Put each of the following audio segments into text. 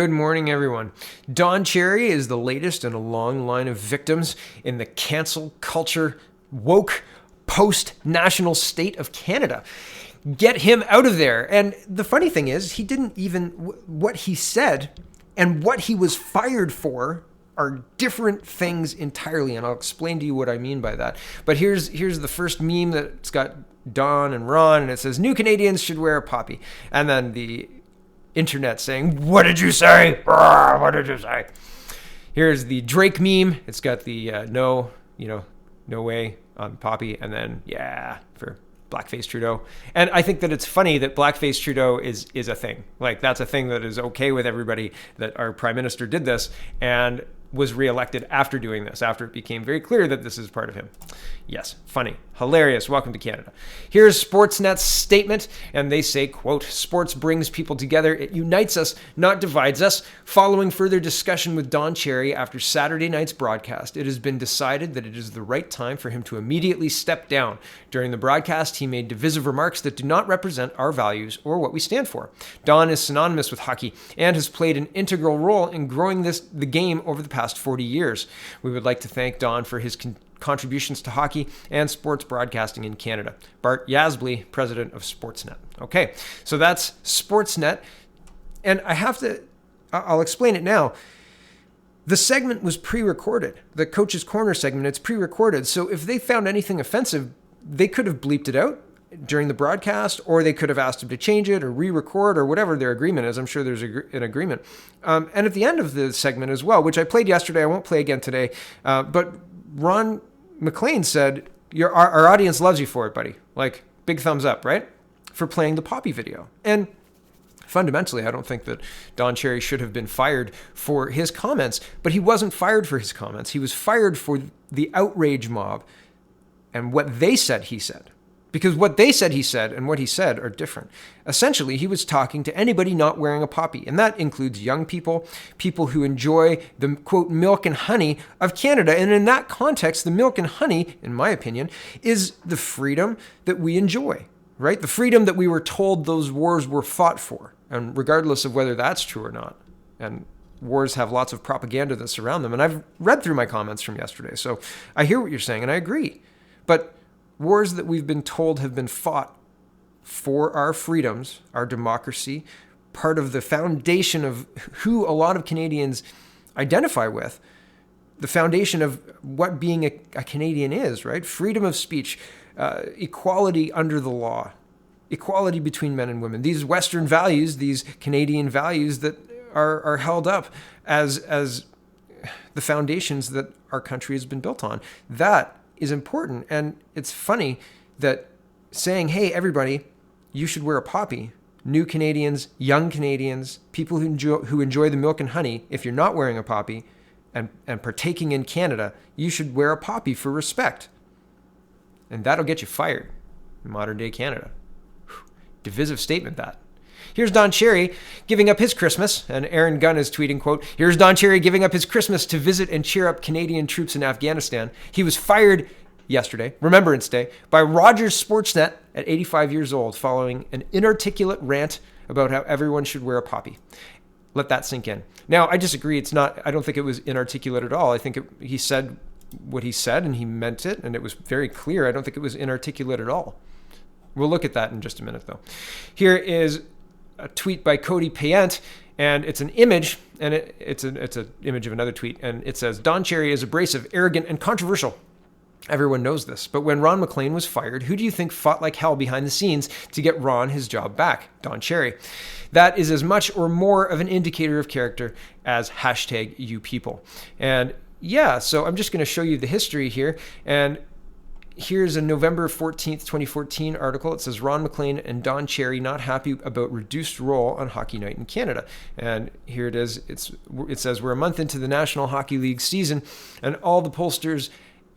Good morning, everyone. Don Cherry is the latest in a long line of victims in the cancel culture, woke, post-national state of Canada. Get him out of there. And the funny thing is, he didn't even, what he said and what he was fired for are different things entirely, and I'll explain to you what I mean by that. But here's the first meme that's got Don and Ron, and it says, "New Canadians should wear a poppy." And then the internet saying, "What did you say? What did you say?" Here's the Drake meme. It's got the no way on poppy, and then for blackface Trudeau. And I think that it's funny that blackface Trudeau is a thing. Like, that's a thing that is okay with everybody, that our prime minister did this and was reelected after doing this, after it became very clear that this is part of him. Yes, funny, hilarious. Welcome to Canada. Here's SportsNet's statement, and they say, quote, "Sports brings people together. It unites us, not divides us. Following further discussion with Don Cherry after Saturday night's broadcast, it has been decided that it is the right time for him to immediately step down. During the broadcast, he made divisive remarks that do not represent our values or what we stand for. Don is synonymous with hockey and has played an integral role in growing the game over the past 40 years. We would like to thank Don for his contributions to hockey and sports broadcasting in Canada. Bart Yasbley, president of SportsNet." Okay, so that's SportsNet. And I'll explain it now. The segment was pre-recorded. The Coach's Corner segment, it's pre-recorded. So if they found anything offensive, they could have bleeped it out during the broadcast, or they could have asked him to change it or re-record or whatever their agreement is. I'm sure there's an agreement. And at the end of the segment as well, which I played yesterday, I won't play again today, but Ron McLean said, our audience loves you for it, buddy. Like, big thumbs up, right? For playing the Poppy video. And fundamentally, I don't think that Don Cherry should have been fired for his comments, but he wasn't fired for his comments. He was fired for the outrage mob and what they said he said. Because what they said he said and what he said are different. Essentially, he was talking to anybody not wearing a poppy, and that includes young people, people who enjoy the, quote, milk and honey of Canada. And in that context, the milk and honey, in my opinion, is the freedom that we enjoy, right? The freedom that we were told those wars were fought for, and regardless of whether that's true or not. And wars have lots of propaganda that surround them. And I've read through my comments from yesterday, so I hear what you're saying, and I agree. But wars that we've been told have been fought for our freedoms, our democracy, part of the foundation of who a lot of Canadians identify with, the foundation of what being a Canadian is, right? Freedom of speech, equality under the law, equality between men and women. These Western values, these Canadian values that are held up as the foundations that our country has been built on. That is important. And it's funny that saying, "Hey, everybody, you should wear a poppy," new Canadians, young Canadians, people who enjoy the milk and honey, if you're not wearing a poppy and partaking in Canada, you should wear a poppy for respect. And that'll get you fired in modern day Canada. Divisive statement, that. Here's Don Cherry giving up his Christmas, and Aaron Gunn is tweeting, quote, "Here's Don Cherry giving up his Christmas to visit and cheer up Canadian troops in Afghanistan. He was fired yesterday, Remembrance Day, by Rogers Sportsnet at 85 years old following an inarticulate rant about how everyone should wear a poppy." Let that sink in. Now, I disagree. I don't think it was inarticulate at all. I think he said what he said and he meant it, and it was very clear. I don't think it was inarticulate at all. We'll look at that in just a minute, though. Here is a tweet by Cody Payent, and it's an image, and it's an image of another tweet, and it says, "Don Cherry is abrasive, arrogant, and controversial. Everyone knows this. But when Ron McLean was fired, who do you think fought like hell behind the scenes to get Ron his job back? Don Cherry. That is as much or more of an indicator of character as hashtag you people." And yeah, so I'm just going to show you the history here, and here's a November 14th, 2014 article. It says, "Ron McLean and Don Cherry not happy about reduced role on Hockey Night in Canada." And here it is. It says, "We're a month into the National Hockey League season, and all the pollsters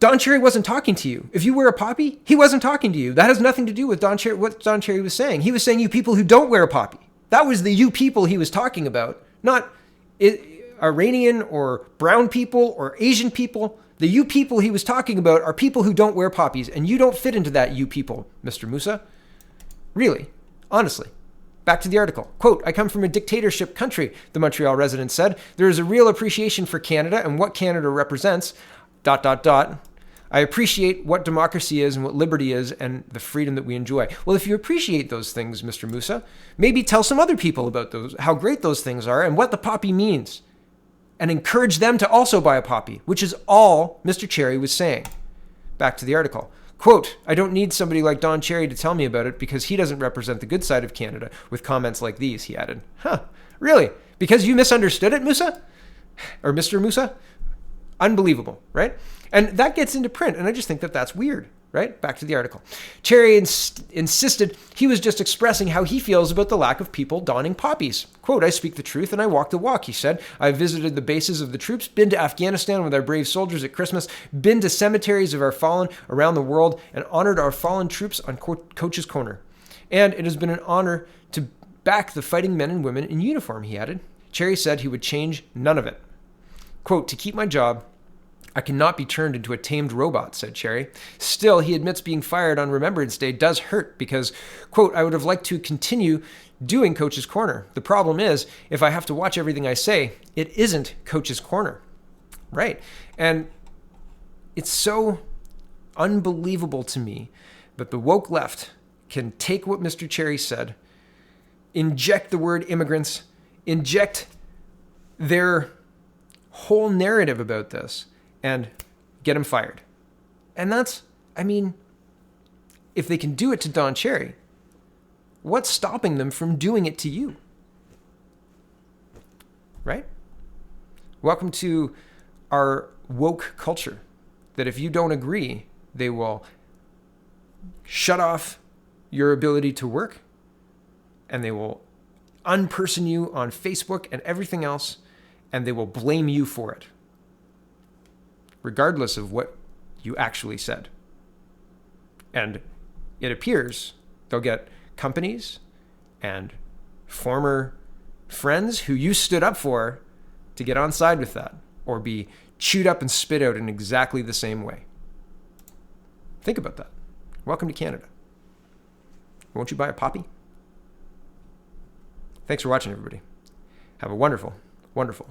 Don Cherry wasn't talking to you. If you wear a poppy, he wasn't talking to you. That has nothing to do with what Don Cherry was saying. He was saying you people who don't wear a poppy. That was the you people he was talking about, not Iranian or brown people or Asian people. The you people he was talking about are people who don't wear poppies, and you don't fit into that you people, Mr. Musa. Really, honestly. Back to the article. Quote, I come from a dictatorship country, the Montreal resident said. There is a real appreciation for Canada and what Canada represents. ... I appreciate what democracy is and what liberty is and the freedom that we enjoy. Well, if you appreciate those things, Mr. Musa, maybe tell some other people about those, how great those things are and what the poppy means. And encourage them to also buy a poppy, which is all Mr. Cherry was saying. Back to the article. Quote, I don't need somebody like Don Cherry to tell me about it because he doesn't represent the good side of Canada with comments like these, he added. Huh, really? Because you misunderstood it, Musa? Or Mr. Musa? Unbelievable, right? And that gets into print, and I just think that that's weird, right? Back to the article. Cherry insisted he was just expressing how he feels about the lack of people donning poppies. Quote, I speak the truth and I walk the walk, he said. I've visited the bases of the troops, been to Afghanistan with our brave soldiers at Christmas, been to cemeteries of our fallen around the world, and honored our fallen troops on Coach's Corner. And it has been an honor to back the fighting men and women in uniform, he added. Cherry said he would change none of it. Quote, to keep my job, I cannot be turned into a tamed robot, said Cherry. Still, he admits being fired on Remembrance Day does hurt because, quote, I would have liked to continue doing Coach's Corner. The problem is, if I have to watch everything I say, it isn't Coach's Corner. Right. And it's so unbelievable to me that the woke left can take what Mr. Cherry said, inject the word immigrants, inject their whole narrative about this, and get him fired. And that's, I mean, if they can do it to Don Cherry, what's stopping them from doing it to you? Right? Welcome to our woke culture, that if you don't agree, they will shut off your ability to work, and they will unperson you on Facebook and everything else, and they will blame you for it, regardless of what you actually said. And it appears they'll get companies and former friends who you stood up for to get on side with that, or be chewed up and spit out in exactly the same way. Think about that. Welcome to Canada. Won't you buy a poppy? Thanks for watching, everybody. Have a wonderful, wonderful